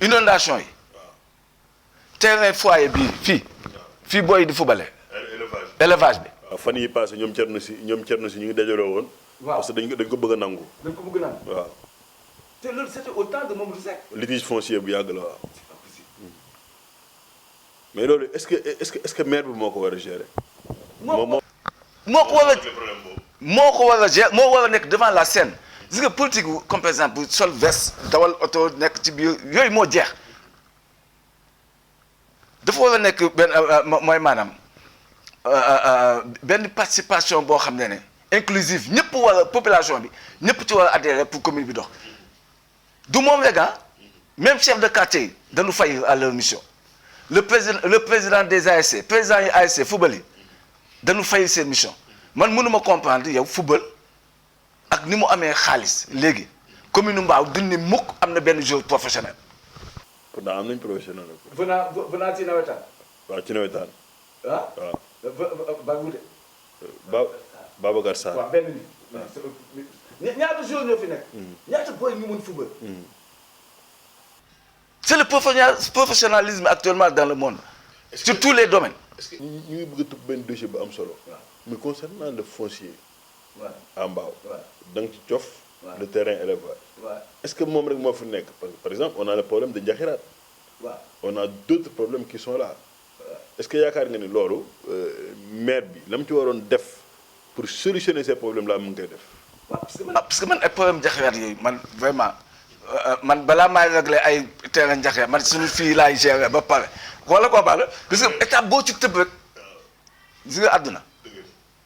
inondation yi terrain foyer bii fii booy di fubale élevage bi. waaw fan yi passé ñoom Thierno si ñu ngi dajaloo woon. waaw parce que dañ ko bëgg a nangu. dañ ko bëgg nangu. waaw. te loolu c'était au temps de Mamadou Seck. litige foncier bu yàgg la waaw. mais loolu est-ce que maire bi moo ko war a gérer. moo ko war a gérer moo war a nekk devant la scène gis nga politique bu comme par exemple bu sol veste dawal oto nekk ci biir yooyu moo jeex dafa war a nekk benn mooy maanaam benn participation boo xam ne inclusive ñëpp war a population bi ñëpp ci war a adhérer pour commune bi dox du moom rek même chef de quartier yi dañu fay à leur mission le président des ASC président yi ASC football yi dañu fay seen mission man mënuma comprendre yow football ak ni mu amee xaalis léegi commune Mbao duñ mukk am na benn joueur professionnel. pourtant am nañ professionnel. venant ci nawetaan. waaw ci nawetaan. ah waaw. Babacar Sarr. waaw benn nit. ñaata joueurs ñoo fi nekk. ñaata boy ñu mën football. c'est le professionnalisme actuellement dans le monde. sur tous les domaines. est-ce que ñu ngi bëgg a tudd benn dossier bu am solo. mais concernant le foncier. à Mbao. da nga ci cof. le terrain élevage. est-ce que moom rek moo fi nekk par exemple on a le problème de Ndiakhirate. on a d'autres problèmes qui sont là. est-ce que yaakaar nga ni loolu maire bi la mu ci waroon def pour solutionner ces problèmes là mu ngi koy def. parce que man ay problème Ndiakhirate yooyu man vraiment man balaa maay régler ay terrain Ndiakhirate man suñu fii laay gérer ba pare wala ko baax la parce que étape boo ci tëb rek gis nga àdduna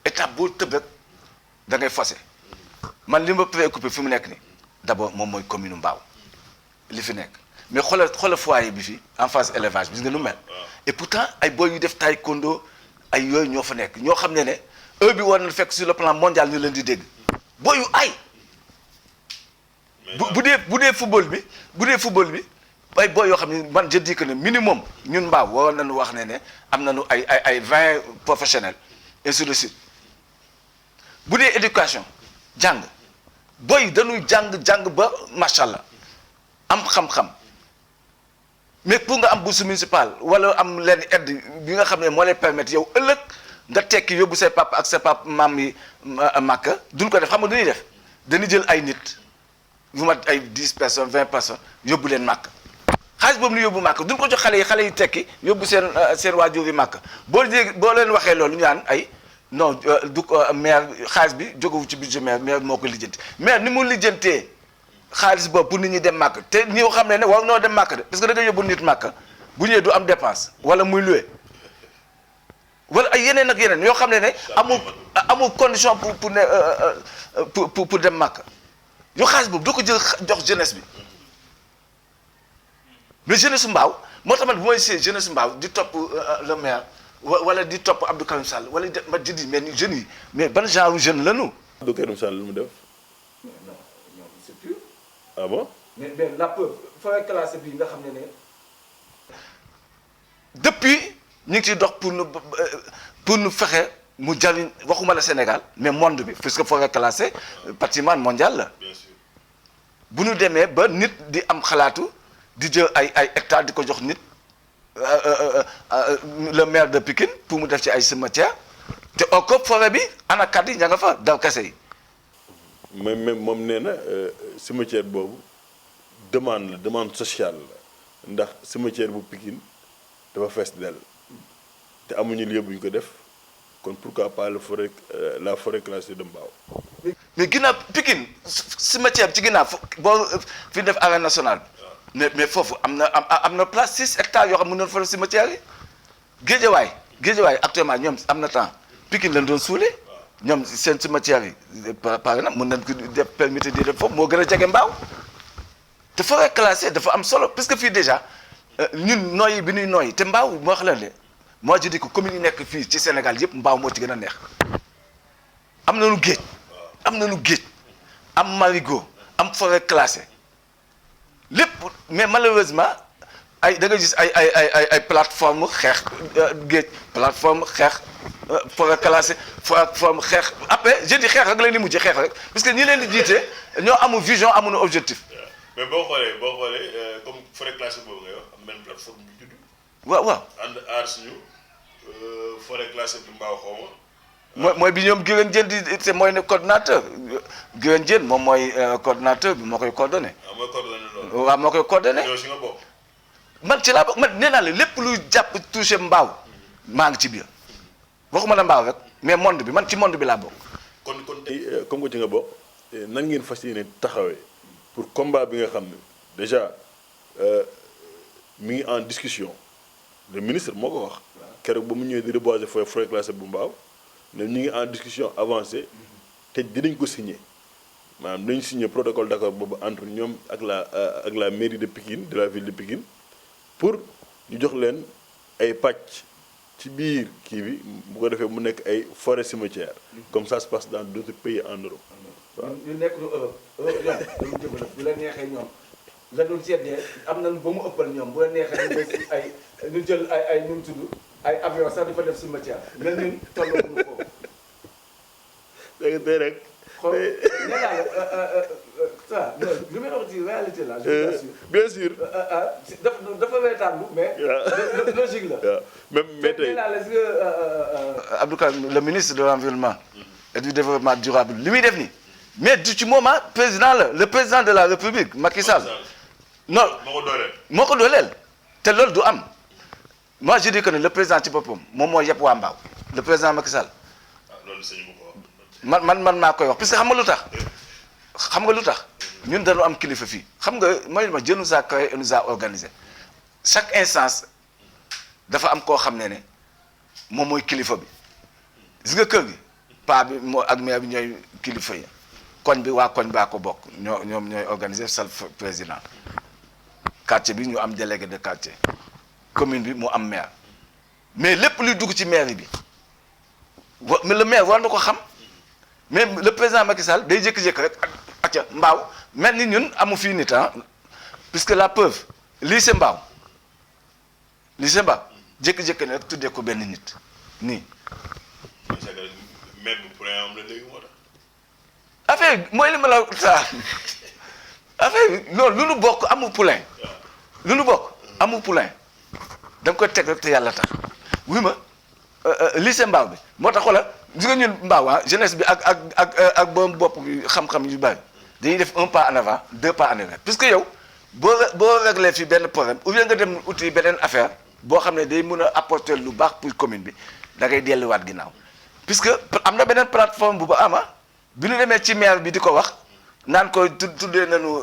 étape boo tëb rek da ngay forcer man li ma préoccupé fi mu nekk nii d'abord moom mooy commune Mbao li fi nekk mais xoolal foyer bi fii en face élevage gis nga nu mel et pourtant ay boy yu def taekwondo ay yooyu ñoo fa nekk ñoo xam ne heure bi war na fekk sur le plan mondial ñu leen di dégg boy yu ay bu dee football bi ay boy yoo xam ne man je dis que ne minimum ñun Mbao waroon nañu wax ne am nañu ay 20 professionnels ainsi de suite bu dee éducation jàng boy dañuy jàng ba macha allah am xam-xam mais pour nga am bourse municipale wala am leen aide bi nga xam ne moo lay permettre yow ëllëg nga tekki yóbbu say papa ak sa papa maam yi màkka duñ ko def xam nga du ñuy def dañuy jël ay nit bu mat ay 10 personnes 20 personnes yóbbu leen màkk xaalis boobu ñu yóbbu màkk duñ ko jox xale yi tekki yóbbu seen waajur yi màkk boo leen waxee loolu ñu naan ay non du maire xaalis bi jógewu ci budget maire moo ko lijjanti maire ni mu lijjantee xaalis boobu pour nit ñi dem màkk te ñi xam ne war noo dem màkk de parce que da nga yóbbu nit màkk bu ñëwee du am dépense wala muy loué wala ay yeneen ak yeneen yoo xam ne amul condition pour dem màkk yoo xaalis boobu doo ko jël jox jeunesse bi mais jeunesse Mbao moo tax man bu may see jeunesse Mbao di topp le maire wala di topp Abdou Karim Sall wala ma di mais jeunes yi mais ban genre jeune la ñu. Abdou Karim Sall lu mu def. non c'est pur. ah bon. mais la preuve forêt classée bii nga xam ne depuis ñu ngi ciy dox pour nu fexe mu jariñ waxuma la Sénégal mais monde bi puisque forêt classée patrimoine mondial la. bien sûr. bu ñu demee ba nit di am xalaatu di jël ay hectares di ko jox nit le maire de Pikine pour mu def ci ay cimetière te encore forêt bi anakat yi ña nga fa daw kese yi. même moom nee na cimetière boobu demande sociale la ndax cimetière bu Pikine dafa fees dell te amuñu lieu bu ñu ko def kon pourquoi pas la forêt classée de Mbao. mais ginnaaw Pikine cimetière ci ginnaaw boo fi def arène nationale bi mais foofu am na place 6 hectares yoo xam ne mën na fa cimetière yi Géejawaay actuellement ñoom am na temps Pikine lañ doon suule ñoom seen cimetière yi par exemple mën nañ ko def permettre di def foofu moo gën a jege Mbao te forêt classée dafa am solo parce que fii déjà ñun nooyi bi ñuy nooyi te Mbao moo wax leen de moi je dis que commune yi nekk fii ci Sénégal yëpp Mbao moo ci gën a neex am nañu géej am marigot am forêt classée lépp mais malheureusement da nga gis ay plateforme xeex géej plateforme xeex forêt classée plateforme xeex après je dis xeex rek la ni mujjee xeex rek parce que ñi leen di jiite ñoo amul vision amuñu objectif mais boo xoolee comme forêt classée boobu nga wax am benn plateforme bu judd. waaw. ànd aar suñu forêt classée bu mbaaw xaw ma. mooy bi ñoom Guèye Diène di mooy ne coordonnateur Guèye Diène moom mooy coordonnateur bi moo koy coordonné. mooy coordonné loolu. waaw moo koy coordonné. yow si nga bokk. man ci laa bokk man nee naa la lépp luy jàpp touché mbaaw maa ngi ci biir waxuma la mbaaw rek mais monde bi man ci monde bi laa bokk. kon tey comme que ci nga bokk nan ngeen fas yéene taxawee pour combat bi nga xam ne déjà mi ngi en discussion le ministre moo ko wax. keroog ba mu ñëwee di reboiser forêt classée bu mbaaw ne ñu ngi en discussion avancée te dinañ ko signer maanaam dinañ signer protocole d'accord boobu entre ñoom ak la mairie de Pikine de la ville de Pikine pour ñu jox leen ay pàcc ci biir kii bi bu ko defee mu nekk ay forêt cimetière comme ça se passe dans d'autres pays en Europe. waaw ñu nekk lu Europe dañu jëmale bu la neexee ñoom la dul seddee am nañu ba mu ëppal ñoom bu la neexee ñu def ay ñu jël ay ñu tudd ay avion sax di fa def cimetière mel ni tolluwaguñu foofu. dégg nga rek. xool nee naa la ça li may wax ci réalité la. je suis bien sûr. dafa weetaanlu mais. logique la. waaw même mais tey nee naa la si Abdou Karim le ministre de l'environnement et du développement durable li muy def nii mais du ci moment président la le président de la république Macky Sall. non moo ko dooleel te loolu du am moi je dis que ne le président ci boppam moom moo yëpp waa Mbaaw le président Macky Sall. loolu sëñ bi ko man maa koy wax parce que xam nga lu tax ñun dañu am kilifa fii xam nga mooy ma Dieu nous a créé et nous a organisé chaque instance dafa am koo xam ne moom mooy kilifa bi gis nga kër gi paa bi moo ak maire bi ñooy kilifa yi koñ bi waa koñ baa ko bokk ñoom ñooy organiser sal président quartier bi ñu am délégué de quartier commune bi mu am maire mais lépp luy dugg ci maire bi mais le maire war na ko xam mais le président Macky Sall day jékki-jékki rek acca mbaaw mel ni ñun amu fii nit puisque la preuve lycée mbaaw jékki-jékki ne rek tuddee ko benn nit nii. affaire mooy li ma la saa affaire loolu lu nu bokk amul poulain lu nu bokk amul poulain da nga koy teg rek te yàlla tax wuy ma lycée mbaaw bi moo tax xoolal gis nga ñun mbaaw jeunesse bi ak boom bopp bi xam-xam yu bari dañuy def un pas en avant 2 pas en arrière puisque yow boo réglé fii benn problème ou bien nga dem uti beneen affaire boo xam ne day mën a apporter lu baax pour commune bi da ngay delluwaat ginnaaw puisque am na beneen plateforme bu ba ama bi ñu demee ci maire bi di ko wax naan ko tuddee nañu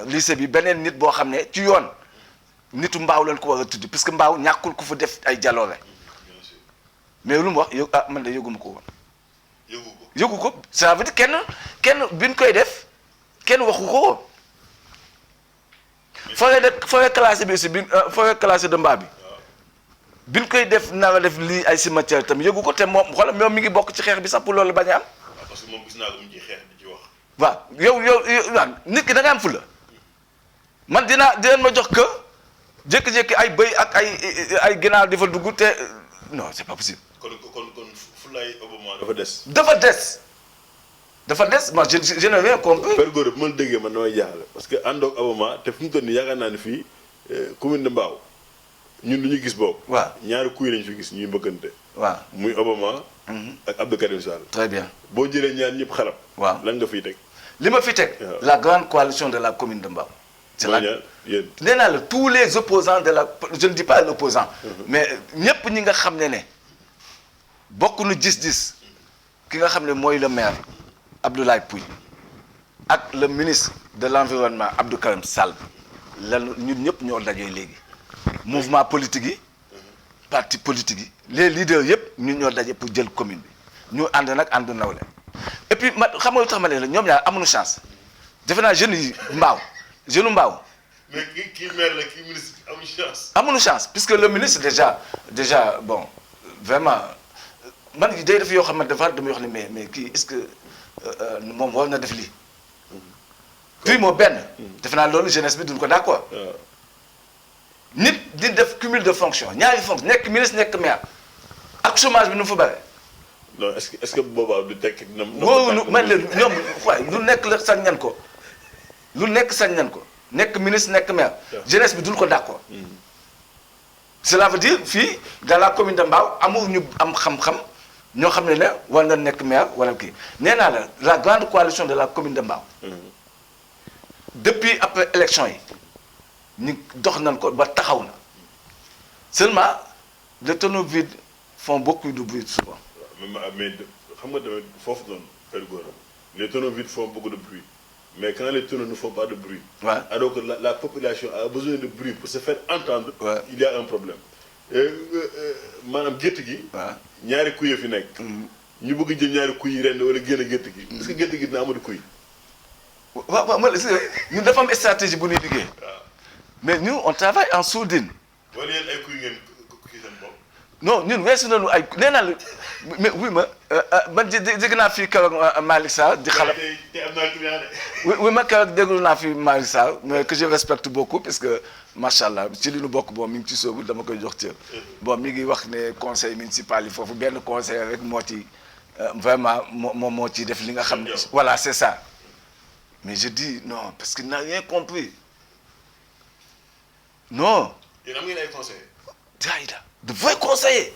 lycée bi beneen nit boo xam ne ci yoon nitu mbaaw lañ ko war a tudd puisque mbaaw ñàkkul ku fa def ay jaloore mais lu mu wax man de yëguma ko woon. yëgu ko ça veut dire kenn bi ñu koy def kenn waxu ko woon. forêt classée bi aussi forêt classée de Mbaa bi ñu koy def nar a def lii ay cimetière tam yëgu ko te moom xoolal moom mi ngi bokk ci xeex bi sax pour loolu bañ a am. parce que moom gis naa ko mu ci xeex di ci wax. waaw yow nit ki da nga am fulla man dinañ ma jox que jékki-jékki ay bëy ak ay ginaar di fa dugg te non c'est pas possible. kon fullaay Obama dafa des. dafa des moi je n'ai rien compris. Père Gora bu ma déggee man damay jaaxle parce que àndoog Obama te fu mu toll nii yaakaar naa ne fii commune de Mbao ñun lu ñu gis boobu. waaw ñaari kuy lañ fi gis ñuy mbëkkante. waaw muy Obama. ak Abdou Karim Sall. très bien boo jëlee ñaar ñëpp xarab. waaw lan nga fiy teg. li ma fi teg. la grande coalition de la commune de Mbao. c'est la yéen. nee naa la tous les opposants de la je ne dis pas l'opposant mais ñëpp ñi nga xam ne bokk nu gis-gis ki nga xam ne mooy le maire Abdoulaye Pouye ak le ministre de l'environnement Abdou Karim Sall lan ñun ñëpp ñoo dajee léegi mouvement politique yi parti politique yi les leaders yëpp ñun ñoo daje pour jël commune bi ñu ànd nag ànd nawle et puis ma xam nga lu tax ma ne la ñoom ñaar amuñu chance defe naa jeunes yi Mbao jeune Mbao. mais kii maire la kii ministre amuñu chance. amuñu chance puisque le ministre déjà bon vraiment man day def yoo xam ne dafa damay wax ne mais kii est-ce que moom war na def lii. puis moo benn. defe naa loolu jeunesse bi duñ ko d'accord. nit di def cumul de fonction ñaari fonction nekk ministre nekk maire ak chômage bi nu mu fa bare. non est-ce que boobaa du tekki na. wóowu man leen ñoom waaye lu nekk la sax ñan ko lu nekk sañ nañ ko nekk ministre nekk maire jeunesse bi duñ ko d'accord cela veut dire fii dans la commune de Mbao amul ñu am xam-xam ñoo xam ne war na nekk maire wala kii nee naa la grande coalition de la commune de Mbao depuis après élection yi ñu dox nañ ko ba taxaw na seulement les tonneaux vides font beaucoup de bruit souvent. mais xam nga tamit foofu noonu Père Gora les tonneaux vides font beaucoup de bruit mais quand les tonneaux ne font pas de bruit. Ouais. Alors que la population a besoin de bruit pour se faire entendre. Ouais. Il y a un problème. maanaam gétt gi. waaw ñaari kuy yi fi nekk. ñu bëgg jël ñaari kuy yi ren wala génn gétt gi. est-ce que gétt gi dina amatu kuy. waaw man ñun dafa am stratégie bu ñuy liggéey. mais nous on travaille en sourdine. wala yéen ay kuy ngeen kii seen bopp. non ñun weesu nañu ay nee naa la mais oui ma man dégg naa fii keroog Malick Sarr di xalaat. te am naa client de. oui ma keroog déglu naa fi Malick Sarr mais que je respecte beaucoup parce que macha allah ci li nu bokk bon mi ngi ci soobu dama koy jox cër. bon mi ngi wax ne conseil municipal yi foofu benn conseil rek moo ci vraiment moo ciy def li nga xam ne. voilà c'est ça mais je dis non parce qu'il n'a rien compris non. yéen am ngeen ay conseillers. jaay la de vrais conseillers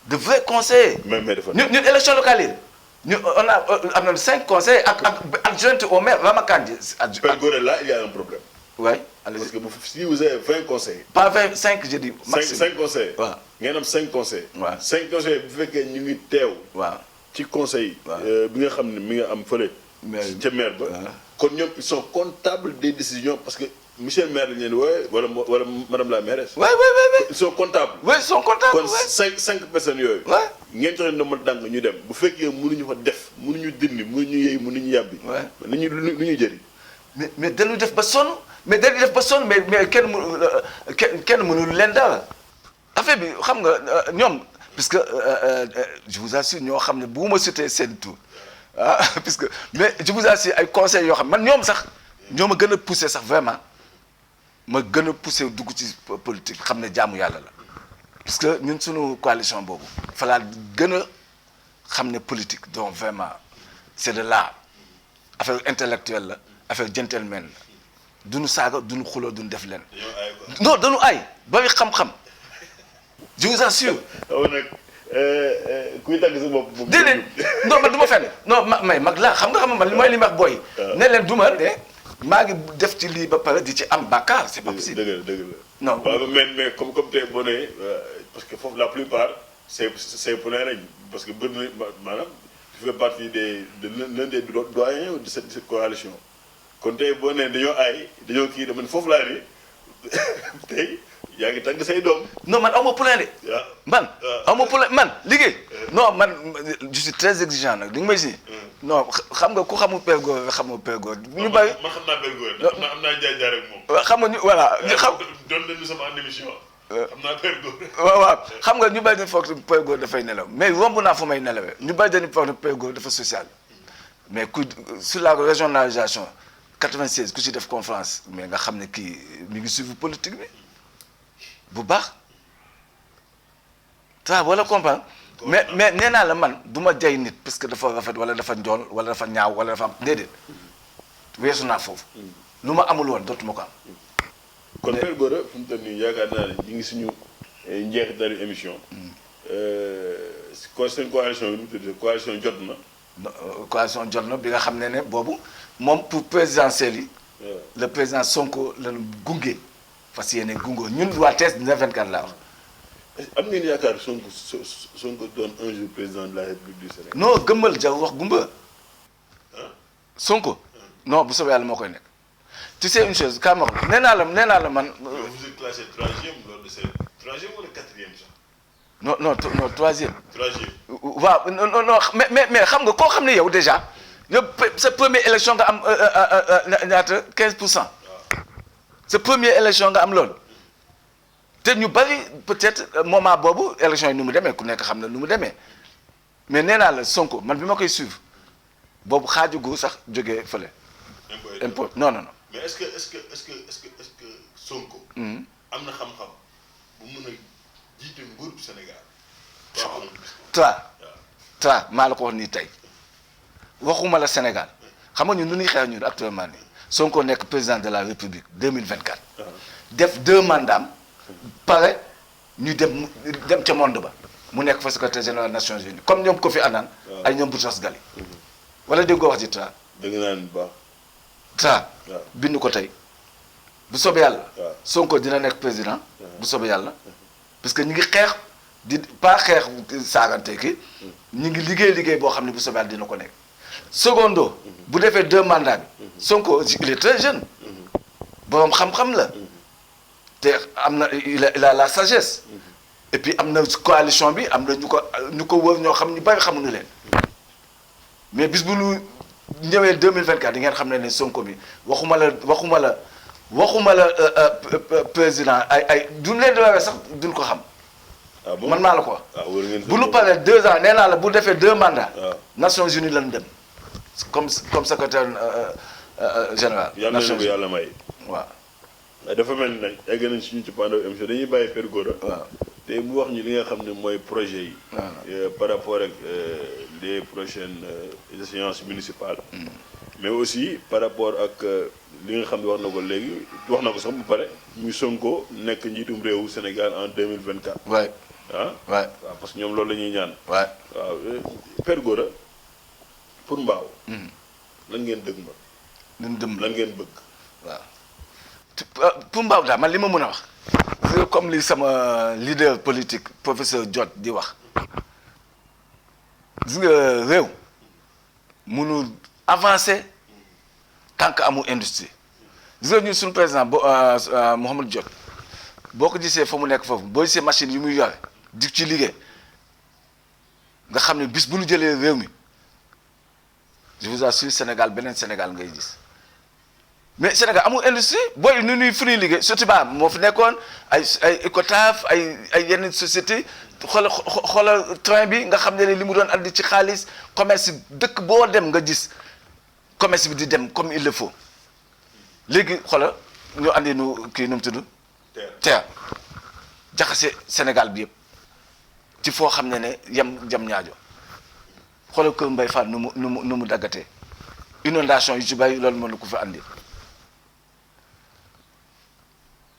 de vrais conseillers. mais dafa ñun élection locale yi ñu on a am na 5 conseillers ak adjoint au maire Ramakandi. Père Gora là il y a un problème. oui parce que si vous avez 20 conseillers. pas 25 je dis. maximum 5 conseillers. waaw ngeen am 5 conseillers. waaw 5 conseillers bu fekkee ñu ngi teew. waaw ci conseil. bi nga xam ne mi nga am fële. ca maire ba. kon ñoom ils sont comptables des décisions parce que monsieur le maire dañu leen wooye wala madame la mairesse. oui ils sont comptables. oui ils sont comptables. kon 5 personnes yooyu. waaw ngeen joxe ndombal dàng ñu dem bu fekkee mënuñu fa def mënuñu dindi mënuñu yëy mënuñu yàbbi. waaw lu ñuy jëriñ. mais dañuy def ba sonn mais kenn mënul leen dara affaire bi xam nga ñoom puisque je vous assure ñoo xam ne bu ma cité seen tur puisque mais je vous assure ay conseils yoo xam man ñoom sax ñoo ma gën a poussé sax vraiment ma gën a poussé dugg ci politique xam ne jaamu yàlla la puisque ñun suñu coalition boobu falaa gën a xam ne politique donc vraiment c'est de l'art affaire intellectuelle la affaire gentleman la duñu saaga duñu xuloo duñu def leen non dañu ay bari xam-xam je vous assure. waaw nag kuy tàgg sa bopp. déedéet non man du ma fenn non mag laa xam nga man li may li ma wax booy. ne leen du ma ne maa ngi def ci lii ba pare di ci am bàkkaar c'est pas possible. dëgg la. non waaw mais comme tey boo nee parce que foofu la plupart c'est pour ne rek parce que bëri na maanaam tu fais partie de l'un des doyens de cette coalition kon tey boo nee dañoo kii dama ne foofu laa ne tey. yaa ngi tàgg say doom. non man aw ma plein de. man aw ma plein man liggéey. non man je suis très exigeant nag di nga may si. non xam nga ku xamul Père Gora xamul Père Gora. ñu bàyyi man xam naa Père Gora. am naa jaar-jaar ak moom. xam nga ñu voilà. xam doon nañu sama émission. xam naa Père Gora. waaw xam nga ñu bàyyi dañu foog ne Père Gora dafay nelaw mais romb naa fu may nelawee ñu bàyyi dañu foog ne Père Gora dafa social mais ku sur la régionalisation 96 ku ci def conférence mais nga xam ne kii mi ngi suivre politique bi. bu baax ça wala comprendre mais nee naa la man du ma jay nit parce que dafa rafet wala dafa njool wala dafa ñaaw wala dafa am déedéet weesu naa foofu lu ma amul woon dootuma ko am. kon Père Gora fu mu toll nii yaakaar naa ne ñu ngi suñu njeexitalu émission. seen coalition bi nu mu tudd coalition jot na. coalition jot na bi nga xam ne boobu moom pour présidentielle yi. le président Sonko lañu gunge. parce que yéen gungo ñun waa TES 24 laa wax. am ngeen yaakaar Sonko doon un jour président de la République du Sénégal. non gëmmal jaw wax gumba Sonko. non bu soobee yàlla moo koy nekk. tu sais une chose kaa ma wax nee naa la man. vous êtes classé troisième lors de ces troisième wala quatrième sax. non troisième. troisième. waaw non mais xam nga koo xam ne yow déjà yow sa première élection nga am ñaata 15%. sa première élection nga am loolu te ñu bari peut-être moment boobu élection yi nu mu demee ku nekk xam na nu mu demee mais nee naa la Sonko man bi ma koy suivre boobu xaaju gu sax jógee fële. impôt non. mais est-ce que Sonko. am na xam-xam bu mun a jiite nguur bu Sénégal. tra maa la ko wax nii tey waxuma la Sénégal xam nga ñun lu ñuy xeex ñun actuellement nii Sonko nekk président de la République 2024. def 2 mandats pare ñu dem ca monde ba mu nekk fa secrétaire général Nations Unies comme ñoom Kofi Annan. ay ñoom Boutros Ghali. wala dégg nga wax ji Tra. dégg naa ne bu baax. Tra. bind ko tey bu soobee yàlla. Sonko dina nekk président. bu soobee yàlla. parce que ñu ngi xeex di pas xeex saagante ki ñu ngi liggéey boo xam ne bu soobee yàlla dina ko nekk. secondo bu defee 2 mandats bi. Sonko il est très jeune. boroom xam-xam la. te am na il a la sagesse. et puis am na coalition bi am na ñu ko wër ñoo xam ñu bari xamuñu leen. mais bis bu ñu ñëwee 2024 di ngeen xam ne Sonko bi waxuma la président ay duñ leen di woowee sax duñ ko xam. man maa la ko wax. bu ñu paree 2 ans nee naa la bu defee 2 mandats. Nations Unies lañ dem comme secrétaire général. Nations Unies yàlla may. waaw. dafa mel ni nag egg nañ suñu ci pandaw émission dañuy bàyyi Père Gora. waaw te mu wax ñu li nga xam ne mooy projet yi. par rapport ak les prochaines échéances municipales. mais aussi par rapport ak li nga xam ne wax na ko léegi wax na ko sax bu pare muy Sonko nekk njiitum réewu Sénégal en 2024. waay waaw parce que ñoom loolu la ñuy ñaan. waay waaw Père Gora pour Mbao. lan ngeen dëgg ma. lan ngeen bëgg. waaw pour Mbao daal man li ma mën a wax. comme li sama leader politique professeur Diot di wax gis nga réew mënul avancer tant que amul industrie gis nga ñun suñu président Mouhamed Diot boo ko gisee fa mu nekk foofu boo gisee machine yi muy yore di ci liggéey nga xam ne bis bu ñu jëlee réew mi je vous assure Sénégal beneen Sénégal ngay gis. mais Sénégal amul industrie booy nu ñuy fu ñuy liggéey surtout ba moo fi nekkoon ay Ecotaf ay yenn société xoolal train bi nga xam ne li mu doon andi ci xaalis commerce dëkk boo dem nga gis commerce bi di dem comme il le faut léegi xoolal ñu andi nu kii nu mu tudd. terre jaxase Sénégal bi yëpp ci foo xam ne jam ñaajo xoolal Kër Mbaye Fall nu mu daggatee inondation yu ci bàyyi loolu mën na ko fi andi.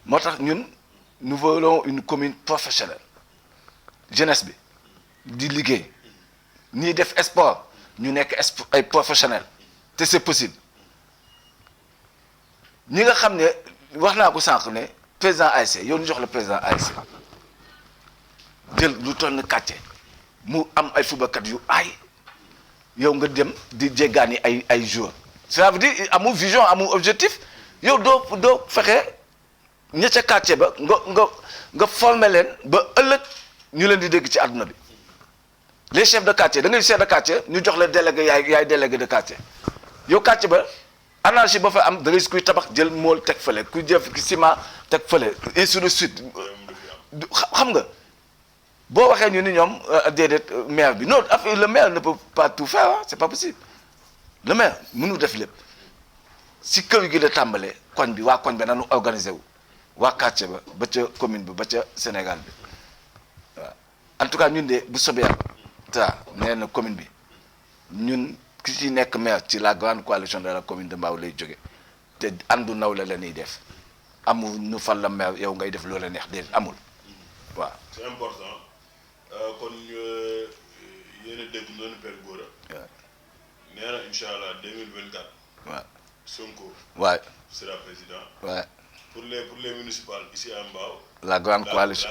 moo tax ñun nous voulons une commune professionnelle jeunesse bi di liggéey ñiy def sport ñu nekk ay professionnels te c'est possible ñi nga xam ne wax naa ko sànq ne président ASC yow ñu jox la président ASC jël lu toll ni quartier mu am ay footballkat yu aay yow nga dem di jéggaani ay joueurs ça veut dire amul vision amul objectif yow doo fexe. ña ca quartier ba nga former leen ba ëllëg ñu leen di dégg ci àdduna bi les chefs de quartier da ngay chef de quartier ñu jox la délégué yaay délégué de quartier yow quartier ba anarchie ba fa am da ngay kuy tabax jël mool teg fële kuy jëf ciment teg fële ainsi de suite xam nga boo waxee ñu ni ñoom déedéet maire bi non le maire ne peut pas tout faire c'est pas possible le maire mënu def lépp si kër gi la tàmbalee koñ bi waa koñ bi nañu organiser wu. waa quartier ba ca commune bi ba ca Sénégal bi waaw en tout cas ñun de bu soobee yàlla nee na commune bi ñun ki ci nekk maire ci la grande coalition de la commune de Mbao lay jóge te àndu naw la ñuy def amul ñu fal la maire yow ngay def loola neex déedéet amul waaw. c'est important kon yéen a dégg noonu Père Gora. waaw nee na incha allah 2024. waaw Sonko. waay sera président. waay. pour les municipales ici à Mbao. la grande coalition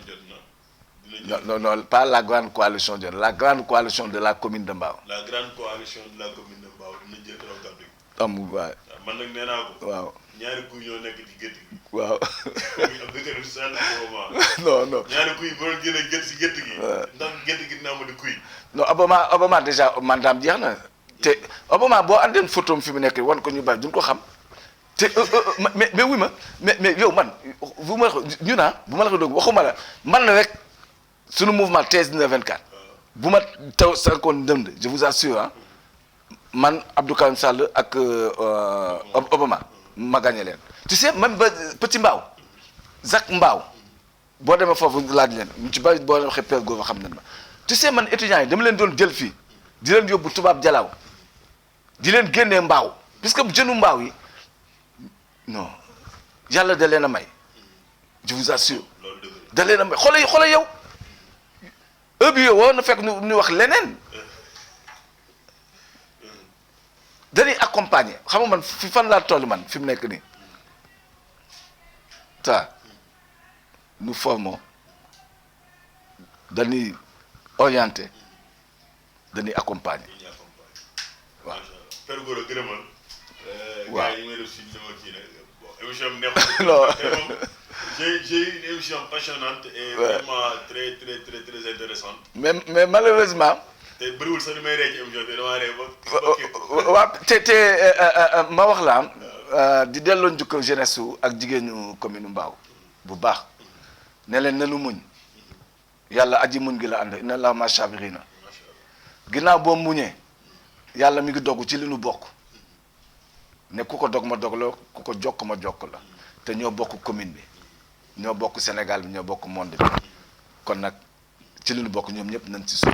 jot na. non pas la grande coalition jot la grande coalition de la commune de Mbao. la grande coalition de la commune de Mbao dina jël raw gàddu gi. amul waay. man nag nee naa ko. waaw ñaari kuy ñoo nekk ci gétt gi. waaw. non non. ñaari kuy boo doon génne gétt si gétt gi. ndax gétt gi dina am di kuy. non Obama déjà mandaam jeex na te Obama boo andeen photo fi mu nekk wan ko ñu bari duñ ko xam. te mais oui mais yow man bu ma ñu naa bu ma la ko dégg waxuma la man la rek suñu mouvement 13/24 bu ma taw sankoon ndënd je vous assure man Abdou Karim Sall ak Obama ma gagné leen. tu sais même ba Petit Mbao Zac Mbao boo demee foofu laaj leen ñu ci bari boo waxee Père Gora xam nañ ma tu sais man étudiants yi dama leen doon jël fii di leen yóbbu tubaab jalaaw di leen génnee Mbao puisque jënu Mbao yi. non yàlla da leen a may je vous assure loolu dëgg la. da leen a may xoolal yow heure bi yow war na fekk ñu wax leneen dañuy accompagner xam nga man fi fan laa toll man fi mu nekk nii ça nous formons dañuy orienter dañuy accompagner. waaw Père Gora gërëmal. waaw gars yi may def si ñoom ak kii nag bon émission bi neexul. non j'ai eu une émission passionnante et vraiment très très très très intéressante. mais malheureusement. te bëriwul sax li may rey ci émission bi damaa rey ba. waaw te ma wax la di delloo njukkal jeunesse su ak jigéenu commune Mbao bu baax ne leen nanu muñ yàlla aji muñ gi la ànd inna Allaha ma'a saabiriina ginnaaw boo muñee yàlla mi ngi dogg ci li nu bokk ne ku ko dog ma dog la ku ko jokk ma jokk la te ñoo bokk commune bi ñoo bokk Sénégal bi ñoo bokk monde bi kon nag ci li nu bokk ñoom ñëpp nañ ci suuf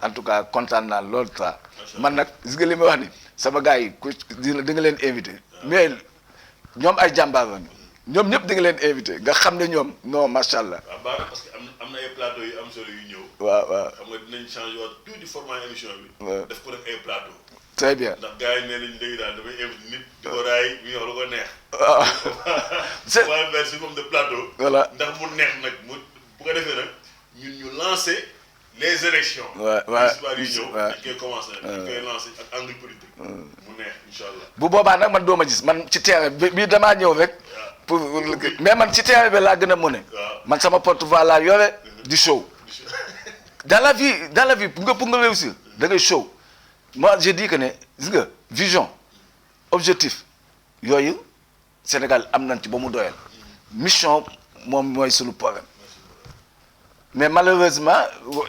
en tout cas kontaan naa loolu ta man nag gis nga li ma wax ni sama gars yi ku di nga leen invité mais ñoom ay jàmbaar lañu ñoom ñëpp di nga leen invité nga xam ne ñoom non macha allah. waaw baax na parce que am na ay plateau yu am solo yu ñëw. waaw xam nga dinañ changé waat tuuti format émission bi. waaw def ko def ay plateau. très bien. ndax gars yi nee nañ léegi daal damay invité nit. di ko raay ñu wax lu ko neex. waaw c'est on va faire sous forme de plateau. voilà ndax mu neex nag mu bu ko defee nag ñun ñu lancé les élections. waaw municipales yu ñëw dañ koy commencé dañ koy lancé ak angle politique. mu neex incha allah. bu boobaa nag man doo ma gis man ci terrain bi damaa ñëw rek. pour mais man ci terrain bi laa gën a mën man sama porte-voix laa yore di show dans la vie pour nga réussir da ngay show moi je dis que ne gis nga vision objectif yooyu Sénégal am nañ ci ba mu doyal mission moom mooy sunu problème mais malheureusement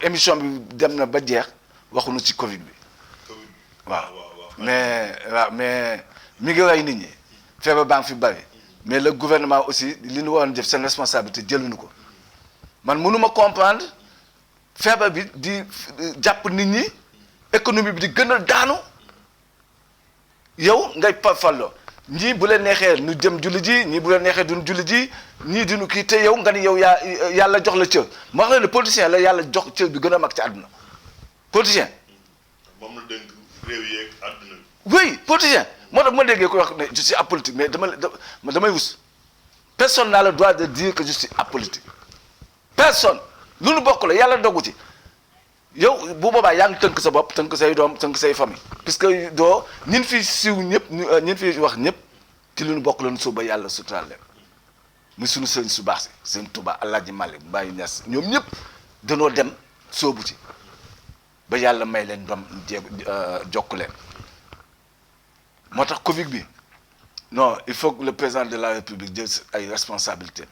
émission bi dem na ba jeex waxuñu ci Covid bi waaw mais mi ngi rey nit ñi feebar baa ngi fi bari mais le gouvernement aussi li ñu waroon def seen responsabilité jëluñu ko man mënuma comprendre feebar bi di jàpp nit ñi économie bi di gën a daanu yow ngay parfalloo ñii bu leen neexee nu jëm julli ji ñii bu leen neexee duñ julli ji ñii duñu kii te yow nga ni yow yàlla jox la cër ma wax la ne politicien la yàlla jox cër bi gën a mag ci àdduna politicien. moom la dénk réew yeeg àdduna. oui politicien moo tax bu ma déggee ko wax ne je suis apolitique mais damay wus personne n'a le droit de dire que je suis apolitique personne lu nu bokk la yàlla dogu ci yow bu boobaa yaa ngi tënk sa bopp tënk say doom tënk say famille puisque doo ñin fi siw ñëpp ñin fi wax ñëpp ci lu nu bokk la nu suba yàlla suturaal leen muy sunu sëriñ su baax si sëriñ Touba Alaaji Malick Baye Niass ñoom ñëpp danoo dem soobu ci ba yàlla may leen doom jokk leen moo tax Covid bi non il faut que le président de la République jël ay responsabilités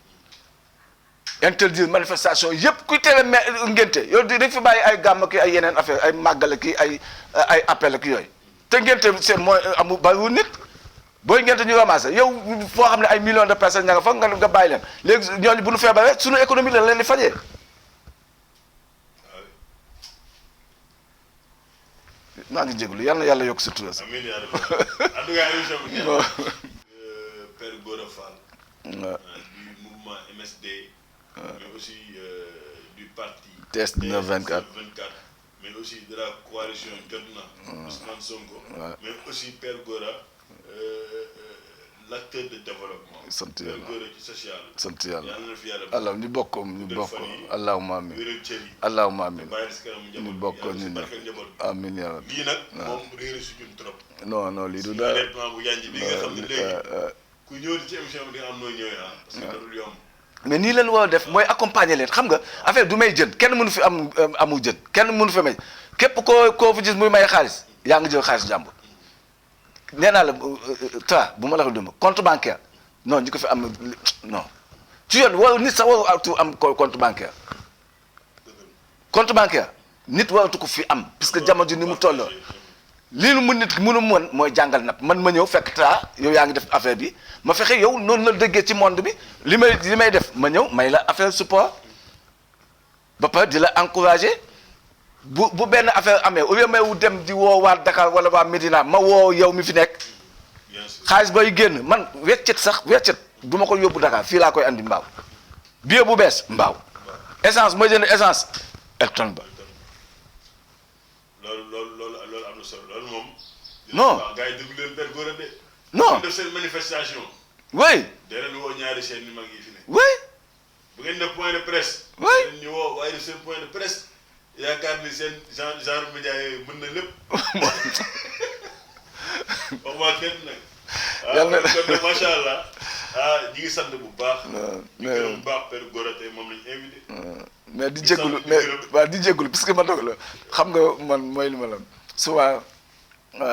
interdire manifestation yëpp kuy tere ngénte yow dañ fi bàyyi ay gàmm ki ay yeneen affaire ay màggale ki ay appel ak yooyu te ngénte c'est mooy amul bariwul nit booy ngénte ñu ramassé yow foo xam ne ay millions de personnes ña nga fa nga bàyyi leen léegi ñooñu bu ñu feebaree suñu économie la leen di fajee. maa ngi jégalu yal na yàlla yokk sutura si. amiin yaa rabbi en tout cas émission bi neex Père Gora Fall. du mouvement MSD. mais aussi du parti. TS 1924 mais aussi de la coalition Jotna. Ousmane Sonko. mais aussi Père Gora l'acteur de développement. sant yàlla Père Gora ci social. sant yàlla yàlla na fi yàlla. allah ñu bokk allahumma amin allahumma amin ñu bokk ñun amin yaa rabbi lii nag moom réeré si ñun trop. non lii du dara bu yanj bi nga xam ne léegi ku ñëw ci émission bi di nga am nooy ñëwee parce que darul yomb. mais nii leen war a def mooy accompagner leen xam nga affaire du may jën kenn mënu fi amul jën kenn mënu fi may képp koo fi gis muy may xaalis yaa ngi jël xaalis jàmbur nee naa la bu ma la ko dund compte bancaire non ñu ko fi am non ci yoon war nit sax waratu am compte bancaire nit waratu ko fi am puisque jamono ji ni mu tolloo lii nu mun nit mënu mën mooy jàngal napp man ma ñëw fekk yow yaa ngi def affaire bi ma fexe yow noonu la déggee ci monde bi li may def ma ñëw may la affaire support ba pare di la encourager bu benn affaire amee au lieu may wu dem di woo waa Dakar wala waa Médina ma woo yow mi fi nekk xaalis bay génn man weccet sax weccet du ma ko yóbbu Dakar fii laa koy andi mbaaw billet bu bees mbaaw essence mooy jënd essence Elton ba. loolu am na solo loolu moom. non gars yi déglu leen Père Gora de. non def seen manifestation. oui. da leen woo ñaari chaîne yu mag yi fi ne. oui. bu ngeen def point de presse. oui da leen ñu woo waaye def seen point de presse yaakaar ni seen genre média yooyu mën na lépp. wax waa kenn nag. yàlla kon nag macha allah ñi ngi sant bu baax. mais di gërëm bu baax Père Gora tey moom lañu invité. mais di jégalu mais waaw di jégalu parce que ma doog la xam nga man mooy li ma la souvent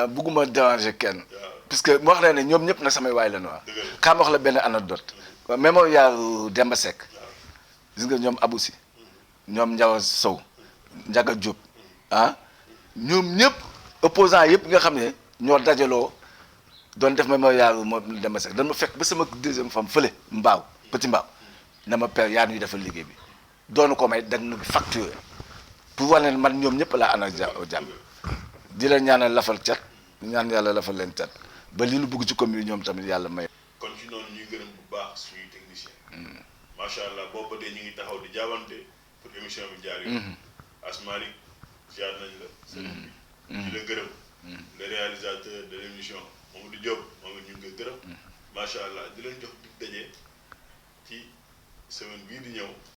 bugguma déranger kenn. parce que mu wax ne ñoom ñëpp nag samay waay la ñu wax. xam wax la benn anecdote. mémorial Demba Seck. gis nga ñoom Abou Si ñoom Ndiawa Sow Ndiaga Diop ñoom ñëpp opposants yëpp nga xam ne ñoo dajaloo doon def mémorial moom Demba Seck dañ ma fekk ba sama deuxième femme fële Mbaaw Petit Mbaaw na ma père yaa ñuy defal liggéey bi doonu ko may dañ nu facturé pour wane ne man ñoom ñëpp laa ànd ak jàmm di la ñaanal lafal cat ñaan yàlla lafal leen cat ba li nu bëgg ci commune ñoom tamit yàlla may. kon ci noonu ñuy gërëm bu baax suñuy technicien macha allah boobu ba tey ñu ngi taxaw di jaabante pour émission bi jaar yoon. Asmalik jaar nañ la. sëñ bi di la gërëm. le réalisateur de l' émission Mamadou Diop moom it ñu ngi koy gërëm. macha allah di leen jox dig daje ci semaine bii di ñëw